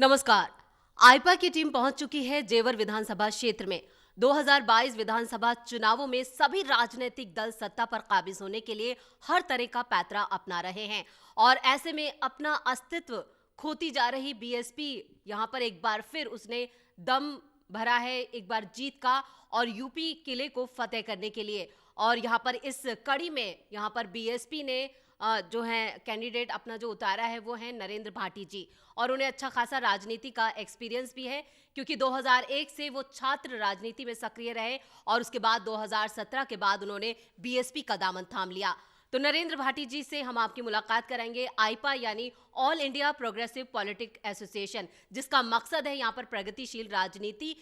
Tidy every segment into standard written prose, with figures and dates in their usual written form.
नमस्कार। आईपा की टीम पहुंच चुकी है जेवर विधानसभा क्षेत्र में। 2022 विधानसभा चुनावों में सभी राजनीतिक दल सत्ता पर काबिज होने के लिए हर तरह का पैंतरा अपना रहे हैं और ऐसे में अपना अस्तित्व खोती जा रही बीएसपी यहां पर एक बार फिर उसने दम भरा है, एक बार जीत का, और यूपी किले को फतेह करने के लिए। और यहां पर इस कड़ी में यहां पर बीएसपी ने जो है कैंडिडेट अपना जो उतारा है वो है नरेंद्र भाटी जी, और उन्हें अच्छा खासा राजनीति का एक्सपीरियंस भी है क्योंकि 2001 से वो छात्र राजनीति में सक्रिय रहे और उसके बाद 2017 के बाद उन्होंने बीएसपी का दामन थाम लिया। तो नरेंद्र भाटी जी से हम आपकी मुलाकात कराएंगे। आईपा यानी all India progressive politic association, जिसका मकसद है यहाँ पर प्रगतिशील राजनीति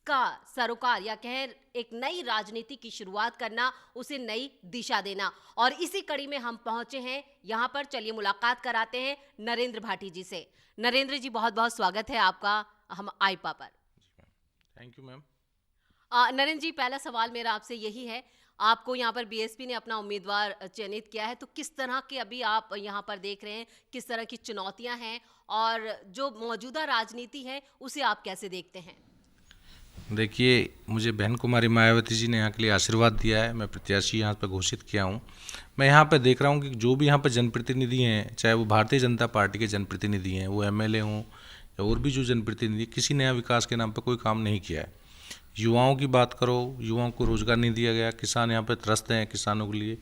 का सरोकार या कह एक नई राजनीति की शुरुआत करना, उसे नई दिशा देना। और इसी कड़ी में हम पहुंचे हैं यहाँ पर। चलिए मुलाकात कराते हैं नरेंद्र भाटी जी से। नरेंद्र जी, बहुत बहुत स्वागत है आपका हम आईपा पर। Thank you ma'am. Narendra ji, पहला सवाल मेरा आपसे यही है, आपको यहाँ पर बीएसपी ने अपना उम्मीदवार चयनित किया है, तो किस तरह के अभी आप यहाँ पर देख रहे हैं, किस तरह की चुनौतियां हैं और जो मौजूदा राजनीति है उसे आप कैसे देखते हैं? देखिए, मुझे बहन कुमारी मायावती जी ने यहाँ के लिए आशीर्वाद दिया है, मैं प्रत्याशी यहाँ पर घोषित किया हूँ। मैं यहाँ पर देख रहा हूँ कि जो भी यहाँ पर जनप्रतिनिधि हैं, चाहे वो भारतीय जनता पार्टी के जनप्रतिनिधि हैं, वो एमएलए हों या और भी जो जनप्रतिनिधि, किसी नया विकास के नाम पर कोई काम नहीं किया है। युवाओं की बात करो, युवाओं को रोज़गार नहीं दिया गया, किसान यहाँ पे त्रस्त हैं, किसानों के लिए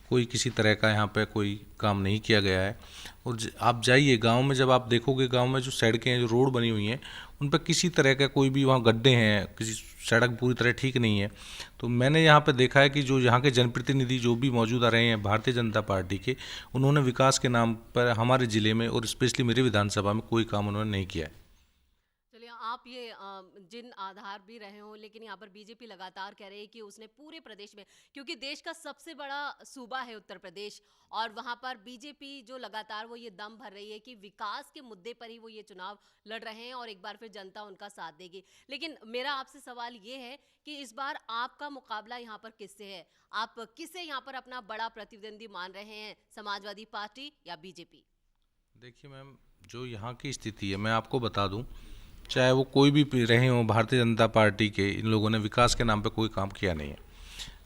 कोई किसी तरह का यहाँ पे कोई काम नहीं किया गया है। और आप जाइए गांव में, जब आप देखोगे गांव में जो सड़कें हैं, जो रोड बनी हुई हैं, उन पर किसी तरह का कोई भी, वहाँ गड्ढे हैं, किसी सड़क पूरी तरह ठीक नहीं है। तो मैंने यहाँ पे देखा है कि जो यहाँ के जनप्रतिनिधि जो भी मौजूदा रहे हैं भारतीय जनता पार्टी के, उन्होंने विकास के नाम पर हमारे ज़िले में और स्पेशली मेरे विधानसभा में कोई काम उन्होंने नहीं किया है। आप ये जिन आधार भी रहे हो, लेकिन यहाँ पर बीजेपी लगातार कह रही है कि उसने पूरे प्रदेश में, क्योंकि देश का सबसे बड़ा सूबा है उत्तर प्रदेश, और वहाँ पर बीजेपी जो लगातार वो ये दम भर रही है कि विकास के मुद्दे पर ही वो ये चुनाव लड़ रहे हैं और एक बार फिर जनता उनका साथ देगी। लेकिन मेरा आपसे सवाल ये है कि इस बार आपका मुकाबला यहाँ पर किससे है? आप किसे यहाँ पर अपना बड़ा प्रतिद्वंदी मान रहे हैं, समाजवादी पार्टी या बीजेपी? देखिए मैम, जो यहाँ की स्थिति है मैं आपको बता दूँ, चाहे वो कोई भी रहे हों भारतीय जनता पार्टी के, इन लोगों ने विकास के नाम पे कोई काम किया नहीं है।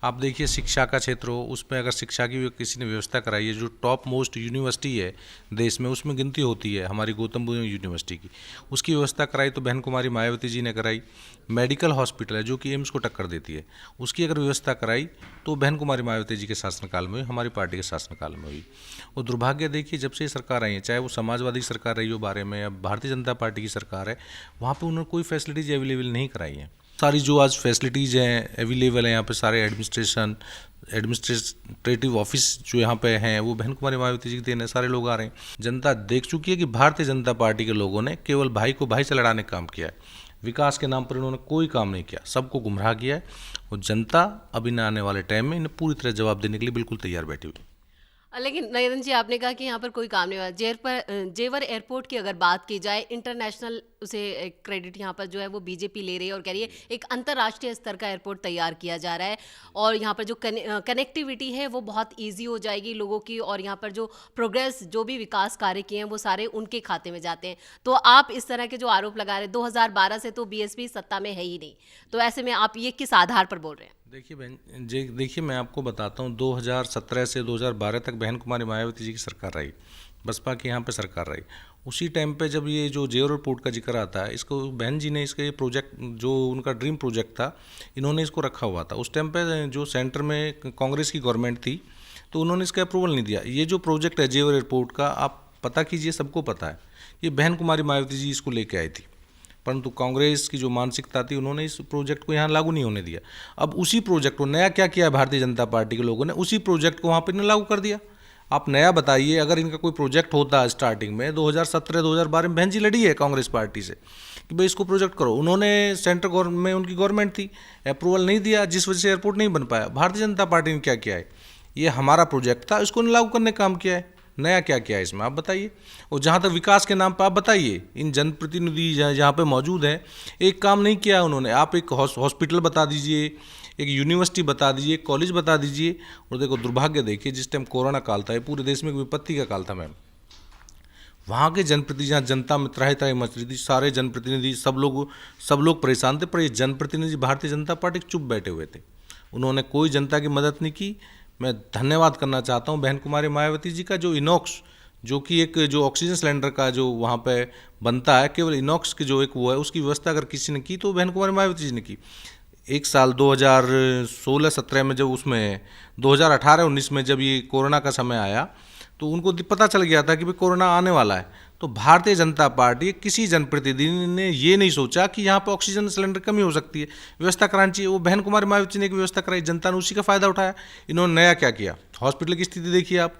आप देखिए शिक्षा का क्षेत्र हो, उसमें अगर शिक्षा की किसी ने व्यवस्था कराई है, जो टॉप मोस्ट यूनिवर्सिटी है देश में, उसमें गिनती होती है हमारी गौतम बुद्ध यूनिवर्सिटी की, उसकी व्यवस्था कराई तो बहन कुमारी मायावती जी ने कराई। मेडिकल हॉस्पिटल है जो कि एम्स को टक्कर देती है, उसकी अगर व्यवस्था कराई तो बहन कुमारी मायावती जी के शासनकाल में हुई, हमारी पार्टी के शासनकाल में हुई। और दुर्भाग्य देखिए, जब से सरकार आई है, चाहे वो समाजवादी सरकार रही हो बारे में या भारतीय जनता पार्टी की सरकार है, वहाँ पर उन्होंने कोई फैसिलिटीज़ अवेलेबल नहीं कराई हैं। सारी जो आज फैसिलिटीज़ हैं अवेलेबल हैं यहाँ पे, सारे एडमिनिस्ट्रेटिव ऑफिस जो यहाँ पे हैं वो बहन कुमारी मायावती जी के देन है, सारे लोग आ रहे हैं। जनता देख चुकी है कि भारतीय जनता पार्टी के लोगों ने केवल भाई को भाई से लड़ाने का काम किया है, विकास के नाम पर इन्होंने कोई काम नहीं किया, सबको गुमराह किया है। और जनता अब इन आने वाले टाइम में इन्हें पूरी तरह जवाब देने के लिए बिल्कुल तैयार बैठी हुई है। लेकिन नरेंद्र जी, आपने कहा कि यहाँ पर कोई काम नहीं हुआ। जेवर एयरपोर्ट की अगर बात की जाए, इंटरनेशनल उसे क्रेडिट यहाँ पर जो है वो बीजेपी ले रही है और कह रही है एक अंतर्राष्ट्रीय स्तर का एयरपोर्ट तैयार किया जा रहा है और यहाँ पर जो कनेक्टिविटी है वो बहुत इजी हो जाएगी लोगों की, और यहाँ पर जो प्रोग्रेस, जो भी विकास कार्य किए हैं वो सारे उनके खाते में जाते हैं। तो आप इस तरह के जो आरोप लगा रहे हैं, 2012 से तो बीएसपी सत्ता में है ही नहीं, तो ऐसे में आप ये किस आधार पर बोल रहे हैं? देखिए बहन जी, देखिए मैं आपको बताता हूँ, 2017 से 2012 तक बहन कुमारी मायावती जी की सरकार रही, बसपा की यहाँ पे सरकार रही। उसी टाइम पे जब ये जो जेवर एयरपोर्ट का जिक्र आता है, इसको बहन जी ने, इसका ये प्रोजेक्ट जो उनका ड्रीम प्रोजेक्ट था, इन्होंने इसको रखा हुआ था। उस टाइम पे जो सेंटर में कांग्रेस की गवर्नमेंट थी तो उन्होंने इसका अप्रूवल नहीं दिया। ये जो प्रोजेक्ट है जेवर एयरपोर्ट का, आप पता कीजिए, सबको पता है, ये बहन कुमारी मायावती जी इसको लेके आई थी, परंतु कांग्रेस की जो मानसिकता थी, उन्होंने इस प्रोजेक्ट को यहाँ लागू नहीं होने दिया। अब उसी प्रोजेक्ट को नया क्या किया है भारतीय जनता पार्टी के लोगों ने, उसी प्रोजेक्ट को वहाँ पर इन्हें लागू कर दिया। आप नया बताइए, अगर इनका कोई प्रोजेक्ट होता स्टार्टिंग में 2017-2012 में, बहन जी लड़ी है कांग्रेस पार्टी से कि भाई इसको प्रोजेक्ट करो, उन्होंने सेंटर गवर्नमेंट में, उनकी गवर्नमेंट थी, अप्रूवल नहीं दिया, जिस वजह से एयरपोर्ट नहीं बन पाया। भारतीय जनता पार्टी ने क्या किया है, ये हमारा प्रोजेक्ट था, इसको लागू करने का काम किया है। नया क्या किया है इसमें आप बताइए। और जहाँ तक विकास के नाम पर आप बताइए, इन जनप्रतिनिधि जहाँ पे मौजूद हैं, एक काम नहीं किया उन्होंने। आप एक हॉस्पिटल बता दीजिए, एक यूनिवर्सिटी बता दीजिए, कॉलेज बता दीजिए। और देखो दुर्भाग्य देखिए, जिस टाइम कोरोना काल था, ये पूरे देश में एक विपत्ति का काल था मैम, वहाँ के जनप्रतिनिधि, जहाँ जनता में त्राही त्राही मच रही थी, सारे जनप्रतिनिधि सब लोग परेशान थे, पर ये जनप्रतिनिधि भारतीय जनता पार्टी चुप बैठे हुए थे। उन्होंने कोई जनता की मदद नहीं की। मैं धन्यवाद करना चाहता हूँ बहन कुमारी मायावती जी का, जो इनॉक्स, जो कि एक जो ऑक्सीजन सिलेंडर का जो वहाँ पे बनता है, केवल इनॉक्स की जो एक वो है, उसकी व्यवस्था अगर किसी ने की तो बहन कुमारी मायावती जी ने की। एक साल 2016-17 में, जब उसमें 2018-19 में जब ये कोरोना का समय आया, तो उनको पता चल गया था कि भाई कोरोना आने वाला है, तो भारतीय जनता पार्टी किसी जनप्रतिनिधि ने ये नहीं सोचा कि यहाँ पे ऑक्सीजन सिलेंडर कमी हो सकती है, व्यवस्था करानी चाहिए। वो बहन कुमारी मायावती ने एक व्यवस्था कराई, जनता ने उसी का फ़ायदा उठाया। इन्होंने नया क्या किया? हॉस्पिटल की स्थिति देखिए आप,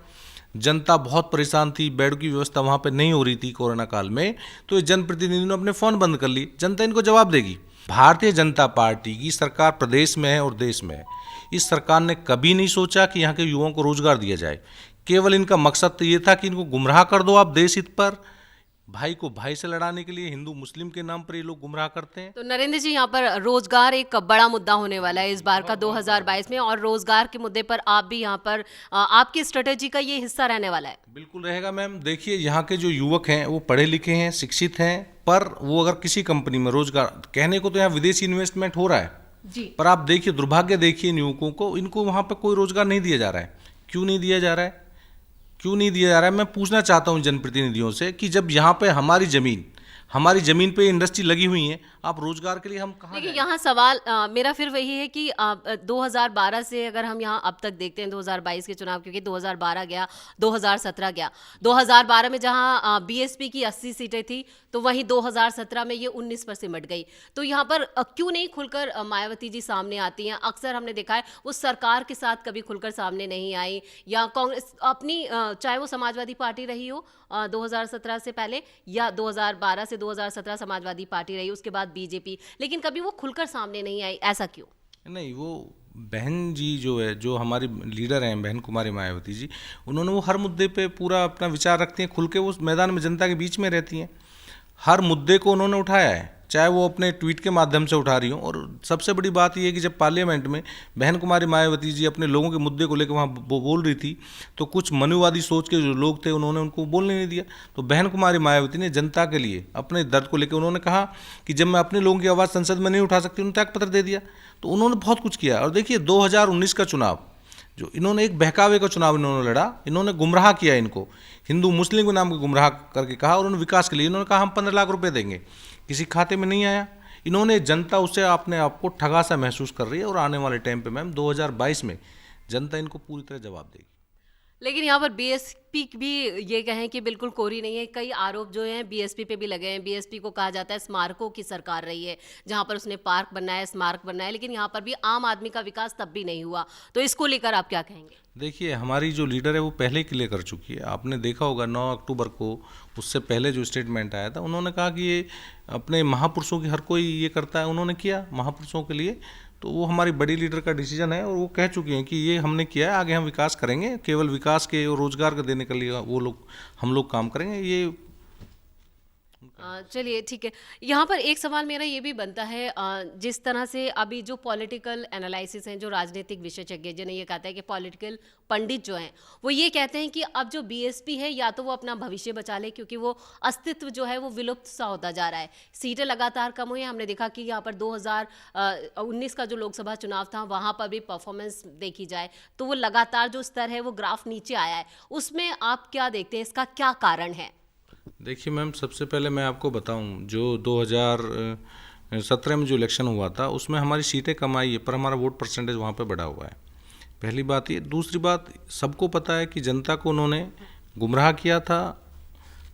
जनता बहुत परेशान थी, बेड की व्यवस्था वहाँ पे नहीं हो रही थी कोरोना काल में, तो ये जनप्रतिनिधियों ने अपने फ़ोन बंद कर लिए। जनता इनको जवाब देगी। भारतीय जनता पार्टी की सरकार प्रदेश में है और देश में है। इस सरकार ने कभी नहीं सोचा कि यहाँ के युवाओं को रोजगार दिया जाए। केवल इनका मकसद तो ये था कि इनको गुमराह कर दो आप देश हित पर, भाई को भाई से लड़ाने के लिए हिंदू मुस्लिम के नाम पर ये लोग गुमराह करते हैं। तो नरेंद्र जी, यहाँ पर रोजगार एक बड़ा मुद्दा होने वाला है इस बार का 2022 में, और रोजगार के मुद्दे पर आप भी यहाँ पर आपकी स्ट्रेटेजी का ये हिस्सा रहने वाला है। बिल्कुल रहेगा मैम। देखिए, यहाँ के जो युवक हैं वो पढ़े लिखे हैं, शिक्षित हैं, पर वो अगर किसी कंपनी में रोजगार, कहने को तो यहाँ विदेशी इन्वेस्टमेंट हो रहा है जी, पर आप देखिए, दुर्भाग्य देखिए इन युवकों को, इनको वहाँ पर कोई रोजगार नहीं दिया जा रहा है। क्यों नहीं दिया जा रहा है? क्यों नहीं दिया जा रहा है? मैं पूछना चाहता हूं जनप्रतिनिधियों से कि जब यहाँ पे हमारी ज़मीन पे इंडस्ट्री लगी हुई है, आप रोजगार के लिए हम कहाँ देखिए जाएं? यहाँ सवाल मेरा फिर वही है कि 2012 से अगर हम यहाँ अब तक देखते हैं 2022 के चुनाव, क्योंकि 2012 गया, 2017 गया, 2012 में जहाँ बीएसपी की 80 सीटें थी, तो वहीं 2017 में ये 19 पर सिमट गई। तो यहाँ पर क्यों नहीं खुलकर मायावती जी सामने आती हैं? अक्सर हमने देखा है वो सरकार के साथ कभी खुलकर सामने नहीं आई, या कांग्रेस अपनी चाहे वो समाजवादी पार्टी रही हो 2017 से पहले, या 2012 से 2017 समाजवादी पार्टी रही, उसके बाद बीजेपी, लेकिन कभी वो खुलकर सामने नहीं आई। ऐसा क्यों? नहीं, वो बहन जी जो है, जो हमारी लीडर हैं बहन कुमारी मायावती जी, उन्होंने वो हर मुद्दे पे पूरा अपना विचार रखती हैं, खुल के वो मैदान में जनता के बीच में रहती हैं। हर मुद्दे को उन्होंने उठाया है, चाहे वो अपने ट्वीट के माध्यम से उठा रही हो। और सबसे बड़ी बात यह है कि जब पार्लियामेंट में बहन कुमारी मायावती जी अपने लोगों के मुद्दे को लेकर वहाँ बोल रही थी, तो कुछ मनुवादी सोच के जो लोग थे उन्होंने उनको बोलने नहीं दिया। तो बहन कुमारी मायावती ने जनता के लिए अपने दर्द को लेकर उन्होंने कहा कि जब मैं अपने लोगों की आवाज़ संसद में नहीं उठा सकती, उन्होंने त्यागपत्र दे दिया। तो उन्होंने बहुत कुछ किया। और देखिए 2019 का चुनाव, जो इन्होंने एक बहकावे का चुनाव इन्होंने लड़ा, इन्होंने गुमराह किया, इनको हिंदू मुस्लिम के नाम को गुमराह करके कहा, और उन्होंने विकास के लिए इन्होंने कहा हम 15 लाख रुपए देंगे, किसी खाते में नहीं आया। इन्होंने, जनता उससे अपने आप को ठगा सा महसूस कर रही है, और आने वाले टाइम पे मैम 2022 में जनता इनको पूरी तरह जवाब देगी। लेकिन यहाँ पर बीएसपी भी ये कहें कि बिल्कुल कोरी नहीं है। कई आरोप जो हैं बीएसपी पे भी लगे हैं। बीएसपी को कहा जाता है स्मारकों की सरकार रही है, जहाँ पर उसने पार्क बनाया, स्मारक बनाया, लेकिन यहाँ पर भी आम आदमी का विकास तब भी नहीं हुआ। तो इसको लेकर आप क्या कहेंगे? देखिए, हमारी जो लीडर है वो पहले क्लियर कर चुकी है। आपने देखा होगा 9 अक्टूबर को, उससे पहले जो स्टेटमेंट आया था, उन्होंने कहा कि ये अपने महापुरुषों की, हर कोई ये करता है, उन्होंने किया महापुरुषों के लिए। तो वो हमारी बड़ी लीडर का डिसीजन है, और वो कह चुकी हैं कि ये हमने किया है, आगे हम विकास करेंगे, केवल विकास के और रोजगार के देने के लिए हम लोग काम करेंगे। ये चलिए ठीक है। यहाँ पर एक सवाल मेरा ये भी बनता है, जिस तरह से अभी जो पॉलिटिकल एनालिसिस हैं, जो राजनीतिक विशेषज्ञ जिन्हें ये कहता है कि पॉलिटिकल पंडित जो हैं, वो ये कहते हैं कि अब जो बीएसपी है, या तो वो अपना भविष्य बचा ले, क्योंकि वो अस्तित्व जो है वो विलुप्त सा होता जा रहा है। सीटें लगातार कम हुई हैं। हमने देखा कि यहाँ पर 2019 का जो लोकसभा चुनाव था, वहाँ पर भी परफॉर्मेंस देखी जाए तो वो लगातार जो स्तर है वो ग्राफ नीचे आया है। उसमें आप क्या देखते हैं, इसका क्या कारण है? देखिए मैम, सबसे पहले मैं आपको बताऊं, जो 2017 में जो इलेक्शन हुआ था, उसमें हमारी सीटें कम आई है, पर हमारा वोट परसेंटेज वहाँ पे बढ़ा हुआ है। पहली बात ये। दूसरी बात, सबको पता है कि जनता को उन्होंने गुमराह किया था,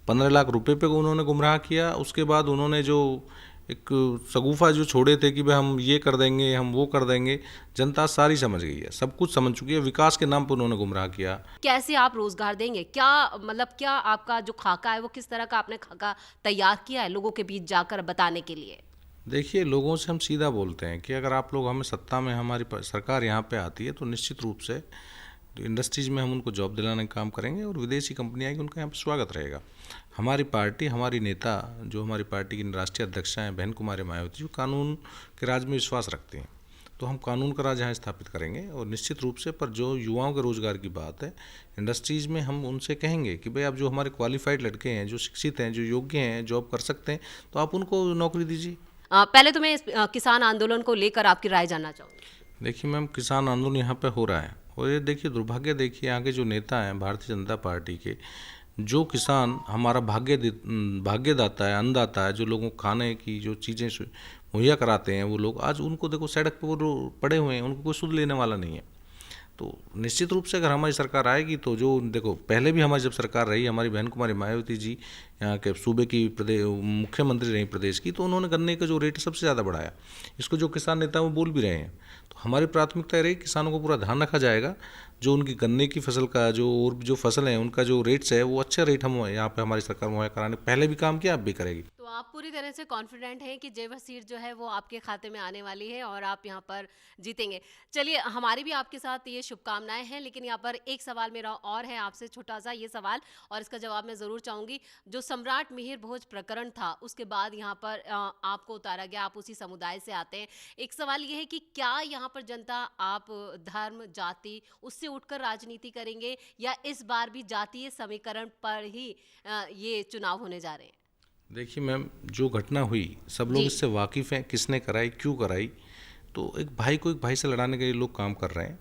15 लाख रुपए पे उन्होंने गुमराह किया। उसके बाद उन्होंने जो एक शगुफा जो छोड़े थे कि भाई हम ये कर देंगे, हम वो कर देंगे, जनता सारी समझ गई है, सब कुछ समझ चुकी है। विकास के नाम पर उन्होंने गुमराह किया। कैसे आप रोजगार देंगे? क्या मतलब, क्या आपका जो खाका है वो किस तरह का आपने खाका तैयार किया है लोगों के बीच जाकर बताने के लिए? देखिए, लोगों से हम सीधा बोलते हैं कि अगर आप लोग हमें सत्ता में, हमारी सरकार यहाँ पे आती है, तो निश्चित रूप से तो इंडस्ट्रीज़ में हम उनको जॉब दिलाने का काम करेंगे, और विदेशी कंपनी आएगी, उनका यहाँ पर स्वागत रहेगा। हमारी पार्टी, हमारी नेता, जो हमारी पार्टी की राष्ट्रीय अध्यक्षा हैं बहन कुमारी मायावती, जो कानून के राज में विश्वास रखते हैं। तो हम कानून का राज यहाँ स्थापित करेंगे। और निश्चित रूप से पर जो युवाओं के रोजगार की बात है, इंडस्ट्रीज़ में हम उनसे कहेंगे कि भाई आप जो हमारे क्वालिफाइड लड़के हैं, जो शिक्षित हैं, जो योग्य हैं, जॉब कर सकते हैं, तो आप उनको नौकरी दीजिए। पहले तो मैं इस किसान आंदोलन को लेकर आपकी राय जानना चाहूँगी। देखिए मैम, किसान आंदोलन यहाँ पे हो रहा है, और ये देखिए दुर्भाग्य, देखिए यहाँ के जो नेता हैं भारतीय जनता पार्टी के, जो किसान हमारा भाग्यदाता है, अन्नदाता है, जो लोगों को खाने की जो चीज़ें मुहैया कराते हैं, वो लोग आज उनको देखो सड़क पे वो पड़े हुए हैं, उनको कोई सुध लेने वाला नहीं है। तो निश्चित रूप से अगर हमारी सरकार आएगी तो जो देखो पहले भी हमारी जब सरकार रही, हमारी बहन कुमारी मायावती जी यहाँ के सूबे की मुख्यमंत्री रही प्रदेश की, तो उन्होंने गन्ने का जो रेट सबसे ज़्यादा बढ़ाया। इसको जो किसान नेता वो बोल भी रहे हैं। तो हमारी प्राथमिकता रही, किसानों को पूरा ध्यान रखा जाएगा, जो उनकी गन्ने की फसल का जो और जो फसल है उनका जो रेट्स है वो अच्छा रेट हम यहाँ पे हमारी सरकार मुहैया कराने पहले भी काम किया, अब भी करेगी। तो आप पूरी तरह से कॉन्फिडेंट हैं कि जेवर सीट जो है वो आपके खाते में आने वाली है और आप यहाँ पर जीतेंगे। चलिए, हमारी भी आपके साथ ये शुभकामनाएं हैं, लेकिन यहाँ पर एक सवाल मेरा और है आपसे, छोटा सा ये सवाल, और इसका जवाब मैं ज़रूर चाहूँगी। जो सम्राट मिहिर भोज प्रकरण था, उसके बाद यहाँ पर आपको उतारा गया, आप उसी समुदाय से आते हैं। एक सवाल ये है कि क्या यहाँ पर जनता आप धर्म, जाति उससे उठकर राजनीति करेंगे, या इस बार भी जातीय समीकरण पर ही ये चुनाव होने जा रहे हैं? देखिए मैम, जो घटना हुई सब लोग इससे वाकिफ़ हैं, किसने कराई, क्यों कराई। तो एक भाई को एक भाई से लड़ाने के लिए लोग काम कर रहे हैं।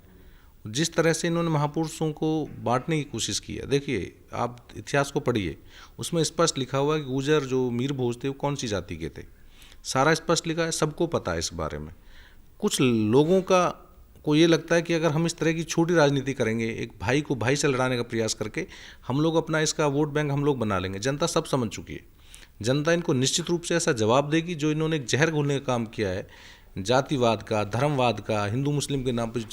जिस तरह से इन्होंने महापुरुषों को बांटने की कोशिश की है, देखिए आप इतिहास को पढ़िए, उसमें स्पष्ट लिखा हुआ है कि गुर्जर जो मीर भोज थे वो कौन सी जाति के थे, सारा स्पष्ट लिखा है, सबको पता है इस बारे में। कुछ लोगों को ये लगता है कि अगर हम इस तरह की छोटी राजनीति करेंगे, एक भाई को भाई से लड़ाने का प्रयास करके, हम लोग अपना इसका वोट बैंक हम लोग बना लेंगे। जनता सब समझ चुकी है। जनता इनको निश्चित रूप से ऐसा जवाब देगी। जो इन्होंने एक जहर घोलने का काम किया है, जातिवाद का, धर्मवाद का, हिंदू मुस्लिम के नाम पर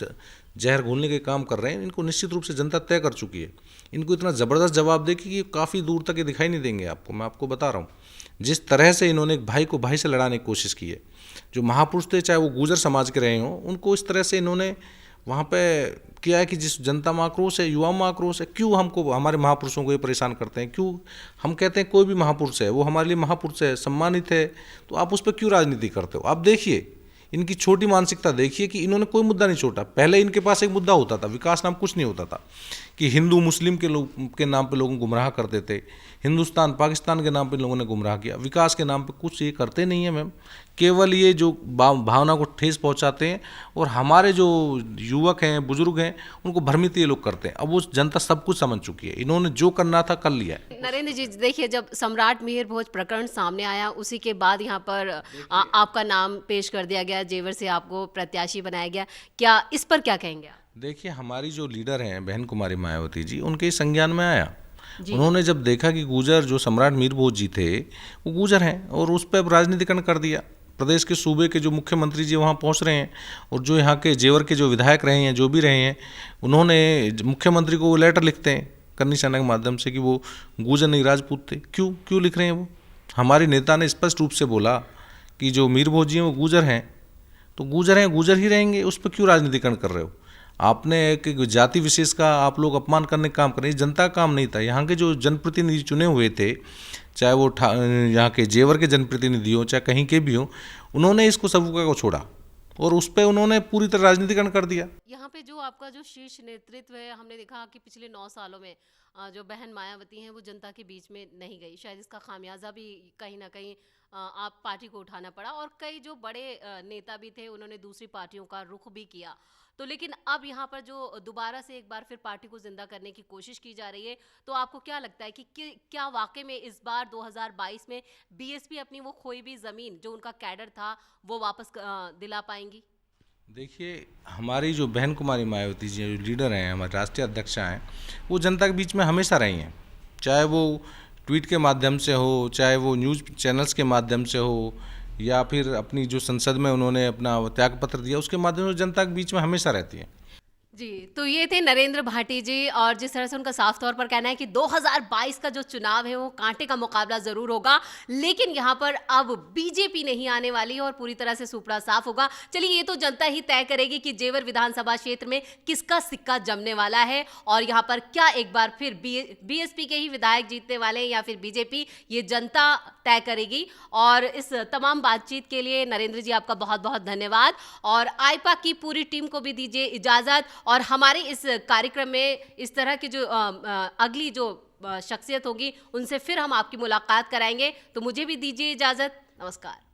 जहर घोलने के काम कर रहे हैं, इनको निश्चित रूप से जनता तय कर चुकी है। इनको इतना ज़बरदस्त जवाब देगी कि काफ़ी दूर तक ये दिखाई नहीं देंगे आपको। मैं आपको बता रहा हूँ, जिस तरह से इन्होंने एक भाई को भाई से लड़ाने की कोशिश की है, जो महापुरुष थे, चाहे वो गुर्जर समाज के रहे हों, उनको इस तरह से इन्होंने वहाँ पे किया है कि जिस जनता में आक्रोश है, युवा में आक्रोश है। क्यों हमको हमारे महापुरुषों को ये परेशान करते हैं? क्यों हम कहते हैं कोई भी महापुरुष है, वो हमारे लिए महापुरुष है, सम्मानित है, तो आप उस पर क्यों राजनीति करते हो? आप देखिए इनकी छोटी मानसिकता देखिए कि इन्होंने कोई मुद्दा नहीं छोड़ा। पहले इनके पास एक मुद्दा होता था, विकास नाम कुछ नहीं होता था, कि हिंदू मुस्लिम के नाम पे लोगों को गुमराह करते थे, हिंदुस्तान पाकिस्तान के नाम पे लोगों ने गुमराह किया। विकास के नाम पे कुछ ये करते नहीं है मैम, केवल ये जो भावना को ठेस पहुंचाते हैं, और हमारे जो युवक हैं, बुजुर्ग हैं, उनको भ्रमित ये लोग करते हैं। अब वो जनता सब कुछ समझ चुकी है, इन्होंने जो करना था कर लिया है। नरेंद्र जी, देखिए, जब सम्राट मिहिर भोज प्रकरण सामने आया, उसी के बाद यहाँ पर आपका नाम पेश कर दिया गया, जेवर से आपको प्रत्याशी बनाया गया। क्या इस पर क्या कहेंगे आप? देखिए, हमारी जो लीडर हैं बहन कुमारी मायावती जी, उनके संज्ञान में आया। उन्होंने जब देखा कि गुर्जर जो सम्राट मिहिर भोज जी थे वो गुर्जर हैं, और उस पर राजनीतिकरण कर दिया। प्रदेश के सूबे के जो मुख्यमंत्री जी वहाँ पहुँच रहे हैं, और जो यहाँ के जेवर के जो विधायक रहे हैं, जो भी रहे हैं, उन्होंने मुख्यमंत्री को वो लेटर लिखते हैं करनी सेना के माध्यम से कि वो गुर्जर नहीं राजपूत थे। क्यों लिख रहे हैं वो? हमारे नेता ने स्पष्ट रूप से बोला कि जो मिहिर भोज जी हैं वो गुर्जर हैं, तो गुर्जर हैं, गुर्जर ही रहेंगे, उस पर क्यों राजनीतिकरण कर रहे हो? आपने एक जाति विशेष का आप लोग अपमान करने का काम कर रहे हैं। जनता का काम नहीं था। यहाँ के जो जनप्रतिनिधि चुने हुए थे, चाहे वो यहाँ के जेवर के जनप्रतिनिधि हों, चाहे कहीं के भी हों, उन्होंने इसको सबका को छोड़ा और उस पर उन्होंने पूरी तरह राजनीतिकरण कर दिया। यहाँ पे जो आपका जो शीर्ष नेतृत्व है, हमने देखा कि पिछले 9 सालों में जो बहन मायावती हैं वो जनता के बीच में नहीं गई। शायद इसका खामियाजा भी कहीं ना कहीं आप पार्टी को उठाना पड़ा, और कई जो बड़े नेता भी थे उन्होंने दूसरी पार्टियों का रुख भी किया। तो लेकिन अब यहाँ पर जो दोबारा से एक बार फिर पार्टी को जिंदा करने की कोशिश की जा रही है, तो आपको क्या लगता है कि क्या वाकई में इस बार 2022 में बीएसपी अपनी वो खोई हुई जमीन, जो उनका कैडर था, वो वापस दिला पाएंगी? देखिए, हमारी जो बहन कुमारी मायावती जी जो लीडर हैं, हमारे राष्ट्रीय अध्यक्षा हैं, वो जनता के बीच में हमेशा रही हैं। चाहे वो ट्वीट के माध्यम से हो, चाहे वो न्यूज़ चैनल्स के माध्यम से हो, या फिर अपनी जो संसद में उन्होंने अपना त्यागपत्र दिया उसके माध्यम से जनता के बीच में हमेशा रहती है। जी, तो ये थे नरेंद्र भाटी जी, और जिस तरह से उनका साफ तौर पर कहना है कि 2022 का जो चुनाव है वो कांटे का मुकाबला ज़रूर होगा, लेकिन यहाँ पर अब बीजेपी नहीं आने वाली है और पूरी तरह से सुपड़ा साफ होगा। चलिए, ये तो जनता ही तय करेगी कि जेवर विधानसभा क्षेत्र में किसका सिक्का जमने वाला है और यहाँ पर क्या एक बार फिर बीएसपी के ही विधायक जीतने वाले हैं या फिर बीजेपी, ये जनता तय करेगी। और इस तमाम बातचीत के लिए नरेंद्र जी आपका बहुत बहुत धन्यवाद, और आईपा की पूरी टीम को भी दीजिए इजाज़त। और हमारे इस कार्यक्रम में इस तरह की जो अगली जो शख्सियत होगी उनसे फिर हम आपकी मुलाकात कराएंगे। तो मुझे भी दीजिए इजाज़त। नमस्कार।